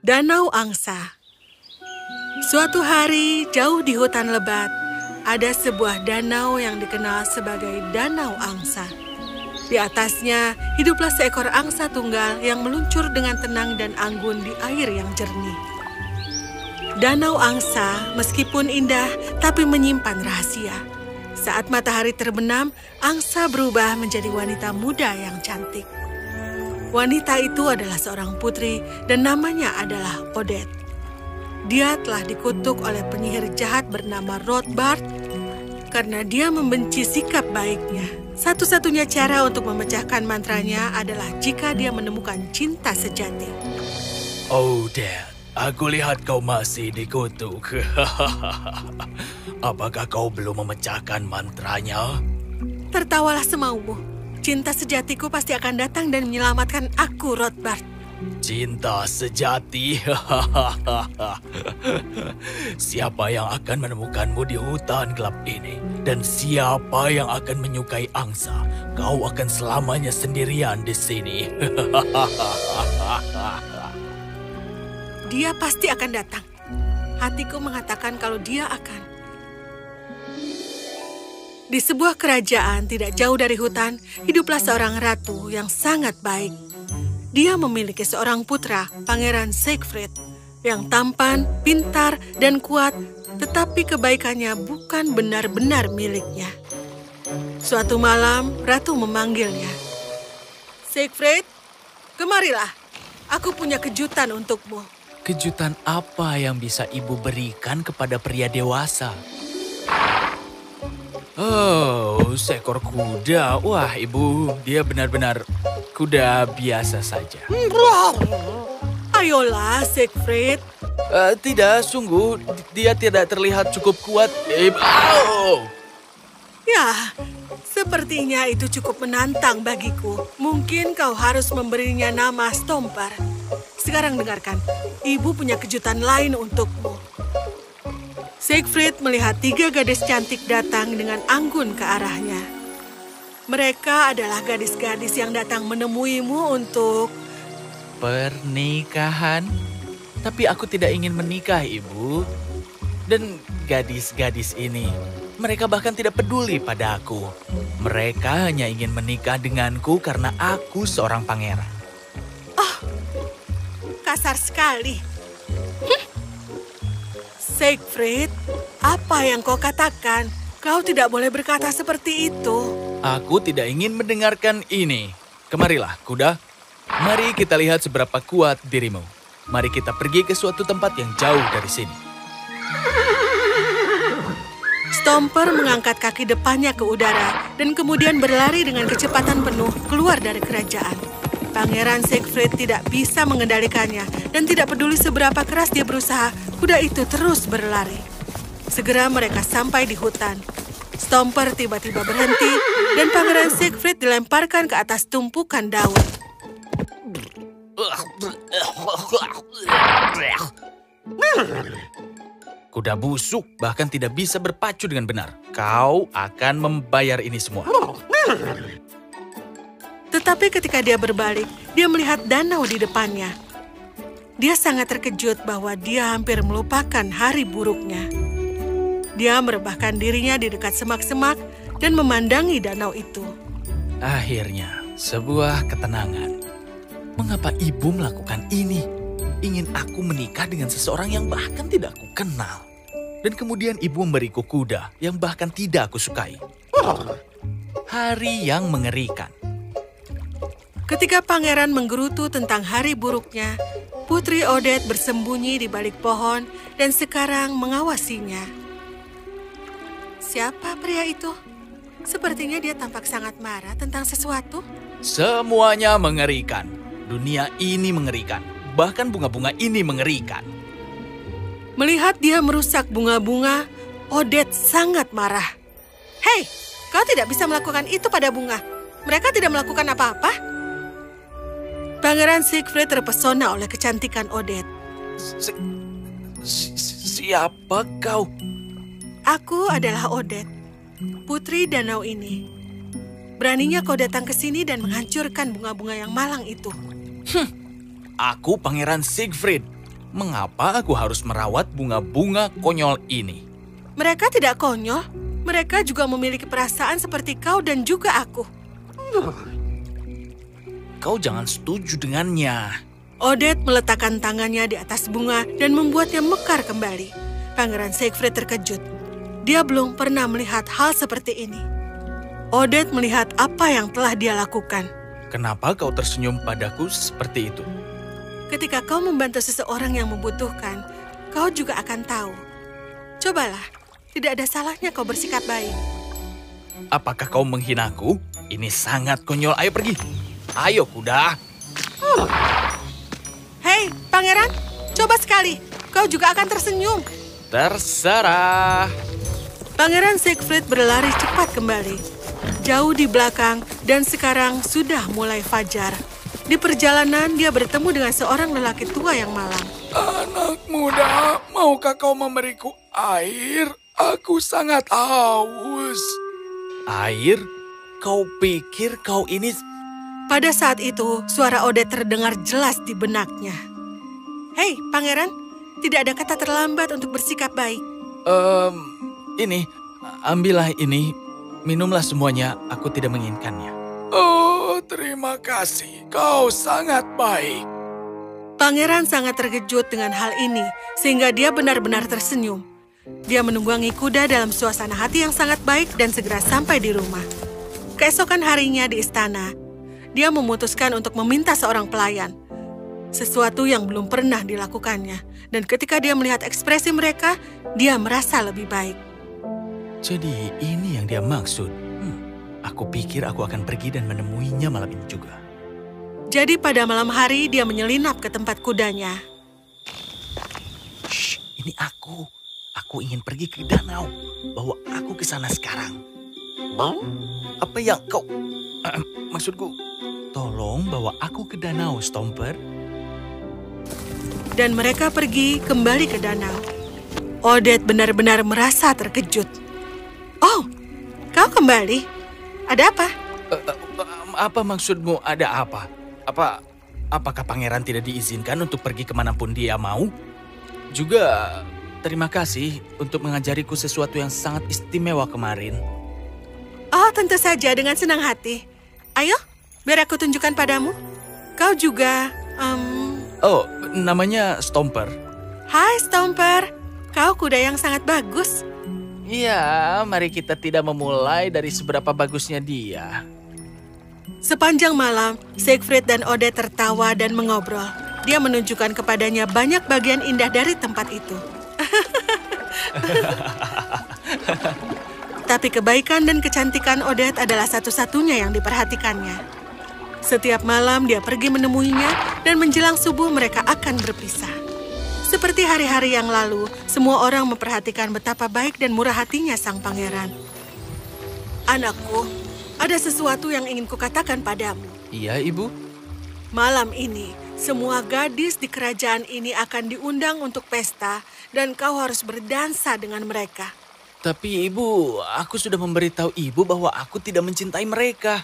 Danau Angsa. Suatu hari, jauh di hutan lebat, ada sebuah danau yang dikenal sebagai Danau Angsa. Di atasnya, hiduplah seekor angsa tunggal yang meluncur dengan tenang dan anggun di air yang jernih. Danau Angsa, meskipun indah, tapi menyimpan rahasia. Saat matahari terbenam, angsa berubah menjadi wanita muda yang cantik. Wanita itu adalah seorang putri dan namanya adalah Odette. Dia telah dikutuk oleh penyihir jahat bernama Rothbard karena dia membenci sikap baiknya. Satu-satunya cara untuk memecahkan mantranya adalah jika dia menemukan cinta sejati. Odette, aku lihat kau masih dikutuk. Apakah kau belum memecahkan mantranya? Tertawalah semaumu. Cinta sejatiku pasti akan datang dan menyelamatkan aku, Rothbard. Cinta sejati? Siapa yang akan menemukanmu di hutan gelap ini? Dan siapa yang akan menyukai angsa? Kau akan selamanya sendirian di sini. Dia pasti akan datang. Hatiku mengatakan kalau dia akan. Di sebuah kerajaan tidak jauh dari hutan, hiduplah seorang ratu yang sangat baik. Dia memiliki seorang putra, Pangeran Siegfried, yang tampan, pintar, dan kuat, tetapi kebaikannya bukan benar-benar miliknya. Suatu malam, ratu memanggilnya. Siegfried, kemarilah. Aku punya kejutan untukmu. Kejutan apa yang bisa ibu berikan kepada pria dewasa? Oh, seekor kuda. Wah, ibu, dia benar-benar kuda biasa saja. Ayolah, Siegfried. Tidak, sungguh, dia tidak terlihat cukup kuat. Ya, sepertinya itu cukup menantang bagiku. Mungkin kau harus memberinya nama Stomper. Sekarang dengarkan, ibu punya kejutan lain untukmu. Siegfried melihat 3 gadis cantik datang dengan anggun ke arahnya. Mereka adalah gadis-gadis yang datang menemuimu untuk pernikahan. Tapi aku tidak ingin menikah, ibu. Dan gadis-gadis ini, mereka bahkan tidak peduli pada aku. Mereka hanya ingin menikah denganku karena aku seorang pangeran. Oh, kasar sekali. Siegfried, apa yang kau katakan? Kau tidak boleh berkata seperti itu. Aku tidak ingin mendengarkan ini. Kemarilah, kuda. Mari kita lihat seberapa kuat dirimu. Mari kita pergi ke suatu tempat yang jauh dari sini. Stomper mengangkat kaki depannya ke udara dan kemudian berlari dengan kecepatan penuh keluar dari kerajaan. Pangeran Siegfried tidak bisa mengendalikannya dan tidak peduli seberapa keras dia berusaha, kuda itu terus berlari. Segera mereka sampai di hutan. Stomper tiba-tiba berhenti dan Pangeran Siegfried dilemparkan ke atas tumpukan daun. Kuda busuk bahkan tidak bisa berpacu dengan benar. Kau akan membayar ini semua. Tetapi ketika dia berbalik, dia melihat danau di depannya. Dia sangat terkejut bahwa dia hampir melupakan hari buruknya. Dia merebahkan dirinya di dekat semak-semak dan memandangi danau itu. Akhirnya, sebuah ketenangan. Mengapa ibu melakukan ini? Ingin aku menikah dengan seseorang yang bahkan tidak aku kenal. Dan kemudian ibu memberiku kuda yang bahkan tidak aku sukai. Hari yang mengerikan. Ketika pangeran menggerutu tentang hari buruknya, Putri Odette bersembunyi di balik pohon dan sekarang mengawasinya. Siapa pria itu? Sepertinya dia tampak sangat marah tentang sesuatu. Semuanya mengerikan. Dunia ini mengerikan. Bahkan bunga-bunga ini mengerikan. Melihat dia merusak bunga-bunga, Odette sangat marah. Hei, kau tidak bisa melakukan itu pada bunga. Mereka tidak melakukan apa-apa. Pangeran Siegfried terpesona oleh kecantikan Odette. Siapa kau? Aku adalah Odette, putri danau ini. Beraninya kau datang ke sini dan menghancurkan bunga-bunga yang malang itu. Aku Pangeran Siegfried. mengapa aku harus merawat bunga-bunga konyol ini? Mereka tidak konyol. Mereka juga memiliki perasaan seperti kau dan juga aku. Kau jangan setuju dengannya. Odette meletakkan tangannya di atas bunga dan membuatnya mekar kembali. Pangeran Siegfried terkejut. Dia belum pernah melihat hal seperti ini. Odette melihat apa yang telah dia lakukan. Kenapa kau tersenyum padaku seperti itu? Ketika kau membantu seseorang yang membutuhkan, kau juga akan tahu. Cobalah, tidak ada salahnya kau bersikap baik. Apakah kau menghinaku? Ini sangat konyol. Ayo pergi. Ayo kuda. Hei, pangeran, coba sekali. Kau juga akan tersenyum. Terserah. Pangeran Siegfried berlari cepat kembali. Jauh di belakang dan sekarang sudah mulai fajar. Di perjalanan dia bertemu dengan seorang lelaki tua yang malang. Anak muda, maukah kau memberiku air? Aku sangat haus. Air? Kau pikir kau ini... Pada saat itu, suara Odette terdengar jelas di benaknya. Hei, pangeran, tidak ada kata terlambat untuk bersikap baik. Ini, ambillah ini. Minumlah semuanya, aku tidak menginginkannya. Oh, terima kasih. Kau sangat baik. Pangeran sangat terkejut dengan hal ini, sehingga dia benar-benar tersenyum. Dia menunggangi kuda dalam suasana hati yang sangat baik dan segera sampai di rumah. Keesokan harinya di istana, dia memutuskan untuk meminta seorang pelayan. Sesuatu yang belum pernah dilakukannya. Dan ketika dia melihat ekspresi mereka, dia merasa lebih baik. Jadi ini yang dia maksud. Aku pikir aku akan pergi dan menemuinya malam ini juga. Jadi pada malam hari dia menyelinap ke tempat kudanya. Shh, ini aku. Aku ingin pergi ke danau. Bawa aku ke sana sekarang. Apa yang kau... maksudku, tolong bawa aku ke danau, Stomper. Dan mereka pergi kembali ke danau. Odette benar-benar merasa terkejut. Oh, kau kembali? Ada apa? Apa maksudmu ada apa? Apakah pangeran tidak diizinkan untuk pergi kemanapun dia mau? Juga terima kasih untuk mengajariku sesuatu yang sangat istimewa kemarin. Oh, tentu saja dengan senang hati. Ayo, biar aku tunjukkan padamu. Kau juga, Oh, namanya Stomper. Hai Stomper, kau kuda yang sangat bagus. Iya, mari kita tidak memulai dari seberapa bagusnya dia. Sepanjang malam, Siegfried dan Odette tertawa dan mengobrol. Dia menunjukkan kepadanya banyak bagian indah dari tempat itu. Tapi kebaikan dan kecantikan Odette adalah satu-satunya yang diperhatikannya. Setiap malam dia pergi menemuinya dan menjelang subuh mereka akan berpisah. Seperti hari-hari yang lalu, semua orang memperhatikan betapa baik dan murah hatinya sang pangeran. Anakku, ada sesuatu yang ingin kukatakan padamu. Iya, Ibu. Malam ini, semua gadis di kerajaan ini akan diundang untuk pesta dan kau harus berdansa dengan mereka. Tapi Ibu, aku sudah memberitahu Ibu bahwa aku tidak mencintai mereka.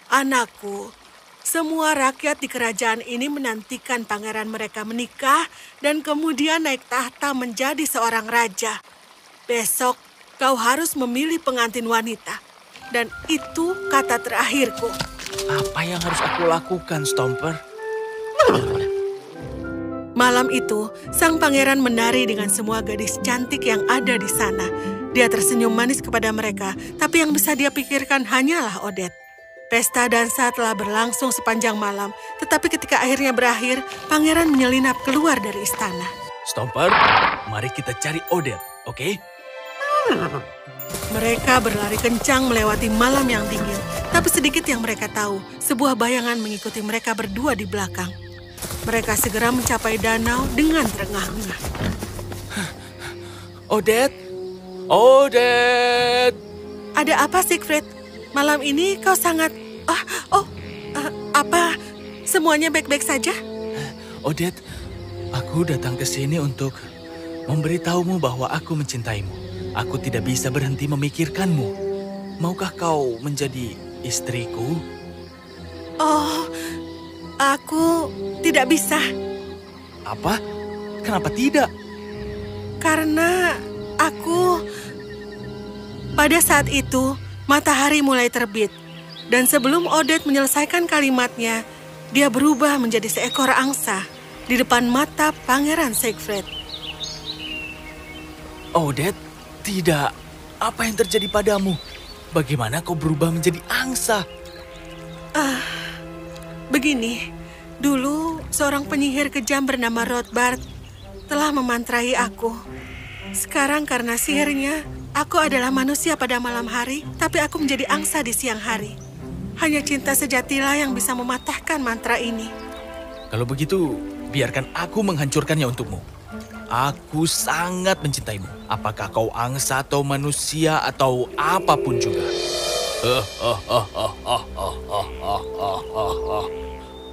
Anakku, semua rakyat di kerajaan ini menantikan pangeran mereka menikah dan kemudian naik tahta menjadi seorang raja. Besok, kau harus memilih pengantin wanita. Dan itu kata terakhirku. Apa yang harus aku lakukan, Stomper? Malam itu, sang pangeran menari dengan semua gadis cantik yang ada di sana. Dia tersenyum manis kepada mereka, tapi yang bisa dia pikirkan hanyalah Odette. Pesta dansa telah berlangsung sepanjang malam, tetapi ketika akhirnya berakhir, pangeran menyelinap keluar dari istana. Stomper, mari kita cari Odette, oke? Mereka berlari kencang melewati malam yang dingin, tapi sedikit yang mereka tahu, sebuah bayangan mengikuti mereka berdua di belakang. Mereka segera mencapai danau dengan terengah-engah. Odette! Odette! Ada apa, Siegfried? Malam ini kau sangat... apa? Semuanya baik-baik saja? Odette, aku datang ke sini untuk memberitahumu bahwa aku mencintaimu. Aku tidak bisa berhenti memikirkanmu. Maukah kau menjadi istriku? Oh, aku tidak bisa. Apa? Kenapa tidak? Karena pada saat itu, matahari mulai terbit. Dan sebelum Odette menyelesaikan kalimatnya, dia berubah menjadi seekor angsa di depan mata Pangeran Siegfried. Odette, tidak. Apa yang terjadi padamu? Bagaimana kau berubah menjadi angsa? Begini, dulu seorang penyihir kejam bernama Rothbard telah memantrai aku. Sekarang karena sihirnya, aku adalah manusia pada malam hari, tapi aku menjadi angsa di siang hari. Hanya cinta sejatilah yang bisa mematahkan mantra ini. Kalau begitu, biarkan aku menghancurkannya untukmu. Aku sangat mencintaimu. Apakah kau angsa atau manusia atau apapun juga.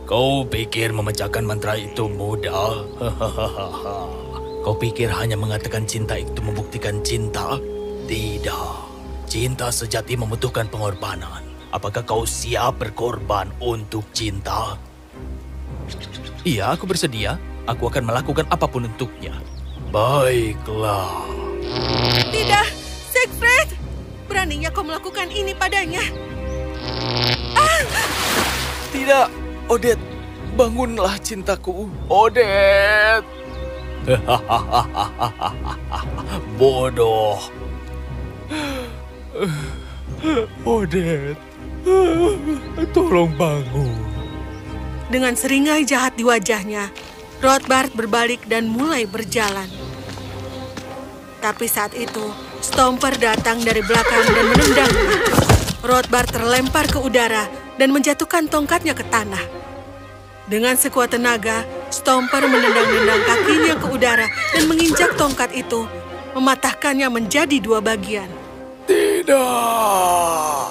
Kau pikir memecahkan mantra itu mudah? Kau pikir hanya mengatakan cinta itu membuktikan cinta? Tidak. Cinta sejati membutuhkan pengorbanan. Apakah kau siap berkorban untuk cinta? Iya, aku bersedia. Aku akan melakukan apapun untuknya. Baiklah. Tidak, Siegfried! Beraninya kau melakukan ini padanya. Tidak, Odette. Bangunlah cintaku, Odette. Bodoh. Odette, tolong bangun. Dengan seringai jahat di wajahnya, Rothbard berbalik dan mulai berjalan. Tapi saat itu, Stomper datang dari belakang dan menendangnya. Rothbard terlempar ke udara dan menjatuhkan tongkatnya ke tanah. Dengan sekuat tenaga, Stomper menendang-nendang kakinya ke udara dan menginjak tongkat itu, mematahkannya menjadi 2 bagian. Tidak.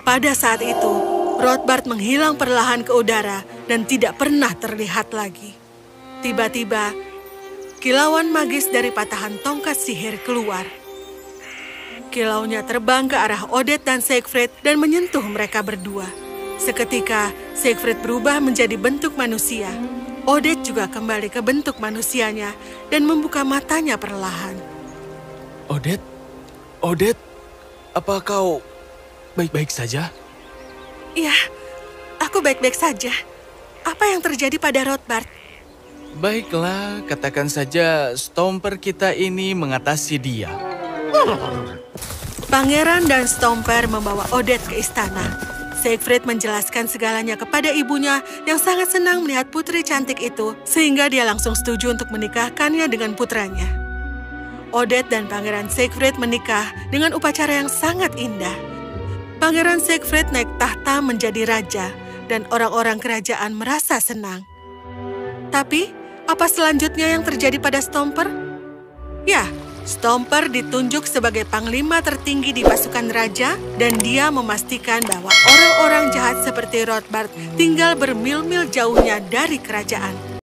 Pada saat itu, Rothbard menghilang perlahan ke udara dan tidak pernah terlihat lagi. Tiba-tiba, kilauan magis dari patahan tongkat sihir keluar. Kilaunya terbang ke arah Odette dan Siegfried dan menyentuh mereka berdua. Seketika, Siegfried berubah menjadi bentuk manusia. Odette juga kembali ke bentuk manusianya dan membuka matanya perlahan. Odette? Odette? Apa kau baik-baik saja? Ya, aku baik-baik saja. Apa yang terjadi pada Rothbard? Baiklah, katakan saja Stomper kita ini mengatasi dia. Pangeran dan Stomper membawa Odette ke istana. Siegfried menjelaskan segalanya kepada ibunya yang sangat senang melihat putri cantik itu, sehingga dia langsung setuju untuk menikahkannya dengan putranya. Odette dan Pangeran Siegfried menikah dengan upacara yang sangat indah. Pangeran Siegfried naik tahta menjadi raja, dan orang-orang kerajaan merasa senang. Tapi, apa selanjutnya yang terjadi pada Stomper? Ya, Stomper ditunjuk sebagai panglima tertinggi di pasukan raja dan dia memastikan bahwa orang-orang jahat seperti Rothbard tinggal bermil-mil jauhnya dari kerajaan.